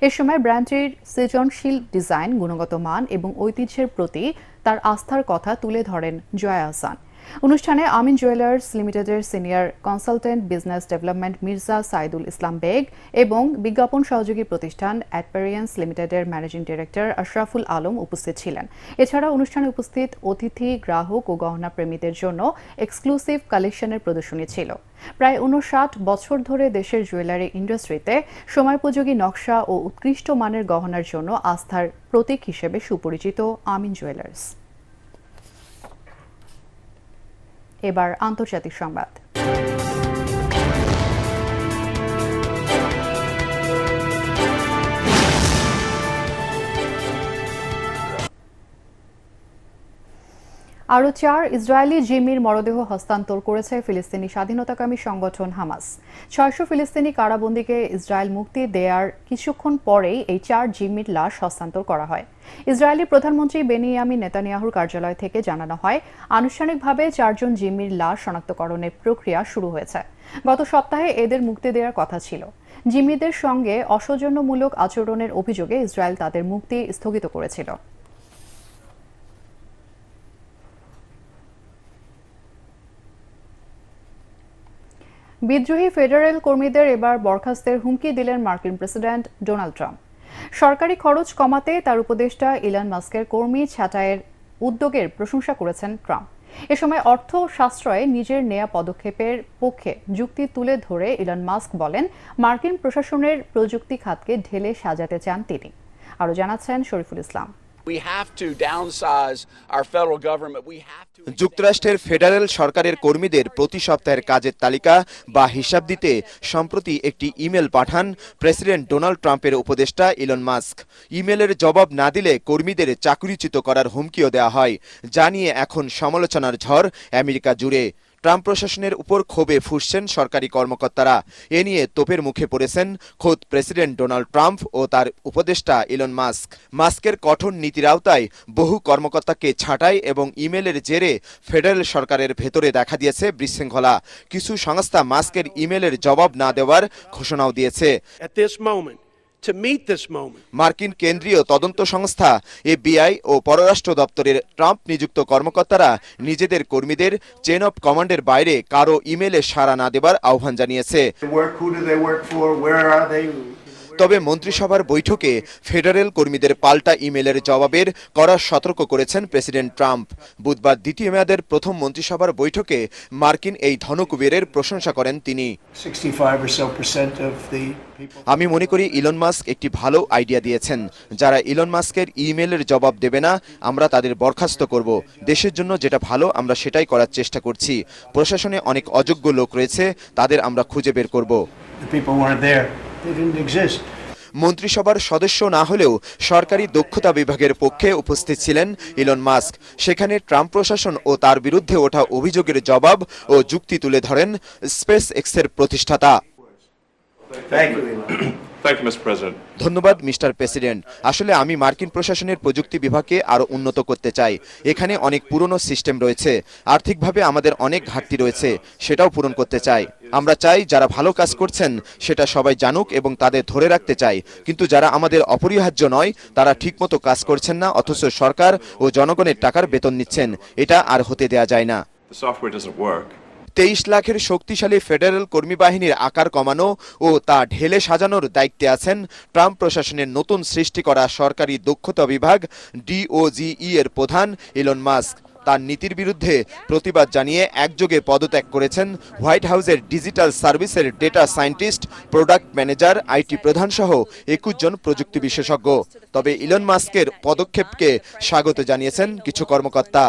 এ সময় ব্র্যান্ডটির সৃজনশীল ডিজাইন, গুণগত মান এবং ঐতিহ্যের প্রতি তার আস্থার কথা তুলে ধরেন জয়া আহসান। অনুষ্ঠানে আমিন জুয়েলার্স লিমিটেডের senior consultant business development Mirza Saidul Islam Baig এবং বিজ্ঞাপন সহযোগী প্রতিষ্ঠান অ্যাডপেরিয়েন্স লিমিটেডের ম্যানেজিং ডিরেক্টর আশরাফুল আলম উপস্থিত ছিলেন। এছাড়া অনুষ্ঠানে উপস্থিত অতিথি, গ্রাহক ও গহনা প্রেমীদের জন্য এক্সক্লুসিভ কালেকশনের প্রদর্শনী ছিল। প্রায় 59 বছর ধরে দেশের জুয়েলারি ইন্ডাস্ট্রিতে সময়োপযোগী নকশা ও উৎকৃষ্ট মানের গহনার জন্য আস্থার প্রতীক হিসেবে সুপরিচিত আমিন জুয়েলার্স। এবার আন্তর্জাতিক সংবাদ। আরও 4 ইসরায়েলি জিম্মির মরদেহ হস্তান্তর করেছে ফিলিস্তিনি স্বাধীনতাকামী সংগঠন হামাস। 600 ফিলিস্তিনি কারাবন্দীকে ইসরায়েল মুক্তি দেওয়ার কিছুক্ষণ পরেই এই 4 জিম্মির লাশ হস্তান্তর করা হয়। ইসরায়েলি প্রধানমন্ত্রী বেনিয়ামিন নেতানিয়াহুর কার্যালয় থেকে জানানো হয়, আনুষ্ঠানিকভাবে 4 জন জিম্মির লাশ শনাক্তকরণের প্রক্রিয়া শুরু হয়েছে। গত সপ্তাহে এদের মুক্তি দেওয়ার কথা ছিল। জিম্মিদের সঙ্গে অসৌজন্যমূলক আচরণের অভিযোগে ইসরায়েল তাদের মুক্তি স্থগিত করেছিল। বিদ্রোহী ফেডারেল কর্মীদের এবার বরখাস্তের হুমকি দিলেন মার্কিন প্রেসিডেন্ট ডোনাল্ড ট্রাম্প। সরকারি খরচ কমাতে তার উপদেষ্টা ইলন মাস্কের কর্মী ছাঁটাইয়ের উদ্যোগের প্রশংসা করেছেন ট্রাম্প। এ সময় অর্থ সাশ্রয়ে নিজের নেয়া পদক্ষেপের পক্ষে যুক্তি তুলে ধরে ইলন মাস্ক বলেন, মার্কিন প্রশাসনের প্রযুক্তি খাতকে ঢেলে সাজাতে চান তিনি। আরও জানাচ্ছেন শরীফুল ইসলাম। যুক্তরাষ্ট্রের ফেডারেল সরকারের কর্মীদের প্রতি সপ্তাহের কাজের তালিকা বা হিসাব দিতে সম্প্রতি একটি ইমেল পাঠান প্রেসিডেন্ট ডোনাল্ড ট্রাম্পের উপদেষ্টা ইলন মাস্ক। ইমেলের জবাব না দিলে কর্মীদের চাকরিচ্যুত করার হুমকিও দেওয়া হয়, যা নিয়ে এখন সমালোচনার ঝড় আমেরিকা জুড়ে। ট্রাম্প প্রশাসনের উপর ক্ষোভে ফুঁসছেন সরকারি কর্মকর্তারা। এ নিয়ে তোপের মুখে পড়েছেন খোদ প্রেসিডেন্ট ডোনাল্ড ট্রাম্প ও তার উপদেষ্টা ইলন মাস্ক। মাস্কের কঠোর নীতির আওতায় বহু কর্মকর্তাকে ছাঁটাই এবং ইমেলের জেরে ফেডারেল সরকারের ভেতরে দেখা দিয়েছে বিশৃঙ্খলা। কিছু সংস্থা মাস্কের ইমেলের জবাব না দেওয়ার ঘোষণাও দিয়েছে। মার্কিন কেন্দ্রীয় তদন্ত সংস্থা FBI ও পররাষ্ট্র দপ্তরের ট্রাম্প নিযুক্ত কর্মকর্তারা নিজেদের কর্মীদের চেইন অফ কমান্ডের বাইরে কারো ইমেলে সাড়া না দেবার আহ্বান জানিয়েছে। তবে মন্ত্রিসভার বৈঠকে ফেডারেল কর্মীদের পাল্টা ইমেলের জবাবের কড়া সতর্ক করেছেন প্রেসিডেন্ট ট্রাম্প। বুধবার দ্বিতীয় মেয়াদের প্রথম মন্ত্রিসভার বৈঠকে মার্কিন এই ধনকুবেরের প্রশংসা করেন তিনি। আমি মনে করি ইলন মাস্ক একটি ভালো আইডিয়া দিয়েছেন। যারা ইলন মাস্কের ইমেলের জবাব দেবে না, আমরা তাদের বরখাস্ত করব। দেশের জন্য যেটা ভালো আমরা সেটাই করার চেষ্টা করছি। প্রশাসনে অনেক অযোগ্য লোক রয়েছে, তাদের আমরা খুঁজে বের করব। মন্ত্রিসভার সদস্য না হলেও সরকারি দক্ষতা বিভাগের পক্ষে উপস্থিত ছিলেন ইলন মাস্ক। সেখানে ট্রাম্প প্রশাসন ও তার বিরুদ্ধে ওঠা অভিযোগের জবাব ও যুক্তি তুলে ধরেন স্পেস এক্সের প্রতিষ্ঠাতা। ধন্যবাদ মিস্টার প্রেসিডেন্ট। আসলে আমি মার্কিন প্রশাসনের প্রযুক্তি বিভাগকে আরো উন্নত করতে চাই। এখানে অনেক পুরনো সিস্টেম রয়েছে, আর্থিকভাবে আমাদের অনেক ঘাটতি রয়েছে, সেটাও পূরণ করতে চাই। আমরা চাই যারা ভালো কাজ করছেন সেটা সবাই জানুক এবং তাদের ধরে রাখতে চাই। কিন্তু যারা আমাদের অপরিহার্য নয়, তারা ঠিকমতো কাজ করছেন না, অথচ সরকার ও জনগণের টাকার বেতন নিচ্ছেন, এটা আর হতে দেয়া যায় না। 23 লাখের শক্তিশালী ফেডারেল কর্মী বাহিনীর আকার কমানো ও তা ঢেলে সাজানোর দায়িত্বে আছেন ট্রাম্প প্রশাসনের নতুন সৃষ্টি করা সরকারি দক্ষতা বিভাগ DOGE এর প্রধান ইলন মাস্ক। তার নীতির বিরুদ্ধে প্রতিবাদ জানিয়ে একযোগে পদত্যাগ করেছেন হোয়াইট হাউসের ডিজিটাল সার্ভিসের data scientist, product manager, IT প্রধান সহ 21 জন প্রযুক্তি বিশেষজ্ঞ। তবে ইলন মাস্কের পদক্ষেপকে স্বাগত জানিয়েছেন কিছু কর্মকর্তা।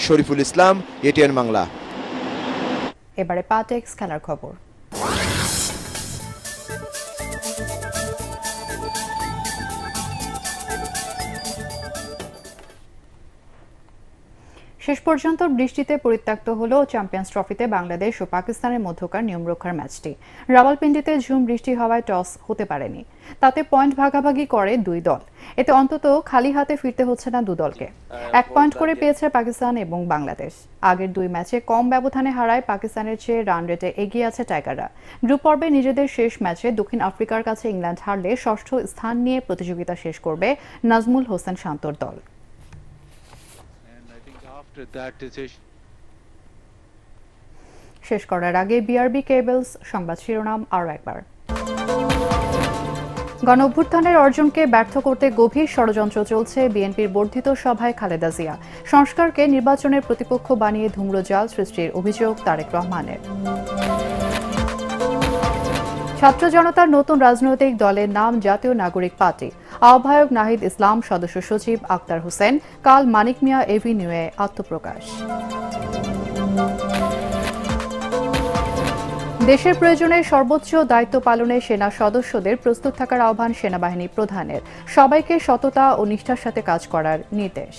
শরীফুল ইসলাম, ATN বাংলা। এবারে পাটেক্স খেলার খবর। শেষ পর্যন্ত বৃষ্টিতে পরিত্যক্ত হলো চ্যাম্পিয়ন্স ট্রফিতে বাংলাদেশ ও পাকিস্তানের মধ্যকার নিয়মরক্ষার ম্যাচটি। রাওয়ালপিন্ডিতে ঝুম বৃষ্টি হওয়ায় টস হতে পারেনি, তাতে পয়েন্ট ভাগাভাগি করে দুই দল। এতে অন্তত খালি হাতে ফিরতে হচ্ছে না দু দলকে। 1 পয়েন্ট করে পেয়েছে পাকিস্তান এবং বাংলাদেশ। আগের 2 ম্যাচে কম ব্যবধানে হারায় পাকিস্তানের চেয়ে রান রেটে এগিয়ে আছে টাইগাররা। গ্রুপ পর্বে নিজেদের শেষ ম্যাচে দক্ষিণ আফ্রিকার কাছে ইংল্যান্ড হারলে 6ষ্ঠ স্থান নিয়ে প্রতিযোগিতা শেষ করবে নাজমুল হোসেন শান্তর দল। শেষ করার আগে BRB কেবলস সংবাদ শিরোনাম আরও একবার। গণঅভ্যুত্থানের অর্জনকে ব্যর্থ করতে গভীর ষড়যন্ত্র চলছে বিএনপির বর্ধিত সভায় খালেদা জিয়া। সংস্কারকে নির্বাচনের প্রতিপক্ষ বানিয়ে ধূম্রজাল সৃষ্টির অভিযোগ তারেক রহমানের। ছাত্র জনতার নতুন রাজনৈতিক দলের নাম জাতীয় নাগরিক পার্টি। আহ্বায়ক নাহিদ ইসলাম, সদস্য সচিব আক্তার হোসেন কাল মানিক মিয়া এভিনিউয়ে আত্মপ্রকাশ। দেশের প্রয়োজনে সর্বোচ্চ দায়িত্ব পালনে সেনা সদস্যদের প্রস্তুত থাকার আহ্বান সেনাবাহিনী প্রধানের। সবাইকে সততা ও নিষ্ঠার সাথে কাজ করার নির্দেশ।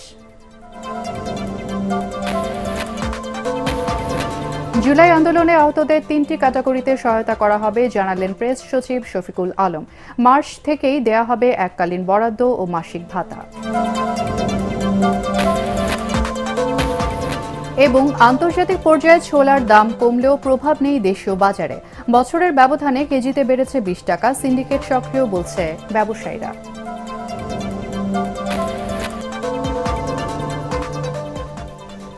জুলাই আন্দোলনে আহতদের 3টি ক্যাটাগরিতে সহায়তা করা হবে জানালেন প্রেস সচিব শফিকুল আলম। মার্চ থেকেই দেয়া হবে এককালীন বরাদ্দ ও মাসিক ভাতা। এবং আন্তর্জাতিক পর্যায়ে ছোলার দাম কমলেও প্রভাব নেই দেশীয় বাজারে। বছরের ব্যবধানে কেজিতে বেড়েছে 20 টাকা। সিন্ডিকেট সক্রিয় বলছে ব্যবসায়ীরা।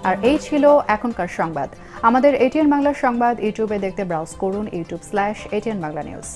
আর এই ছিল এখনকার সংবাদ। আমাদের এটিএন বাংলা সংবাদ ইউটিউবে দেখতে ব্রাউজ করুন youtube/ATN Bangla News।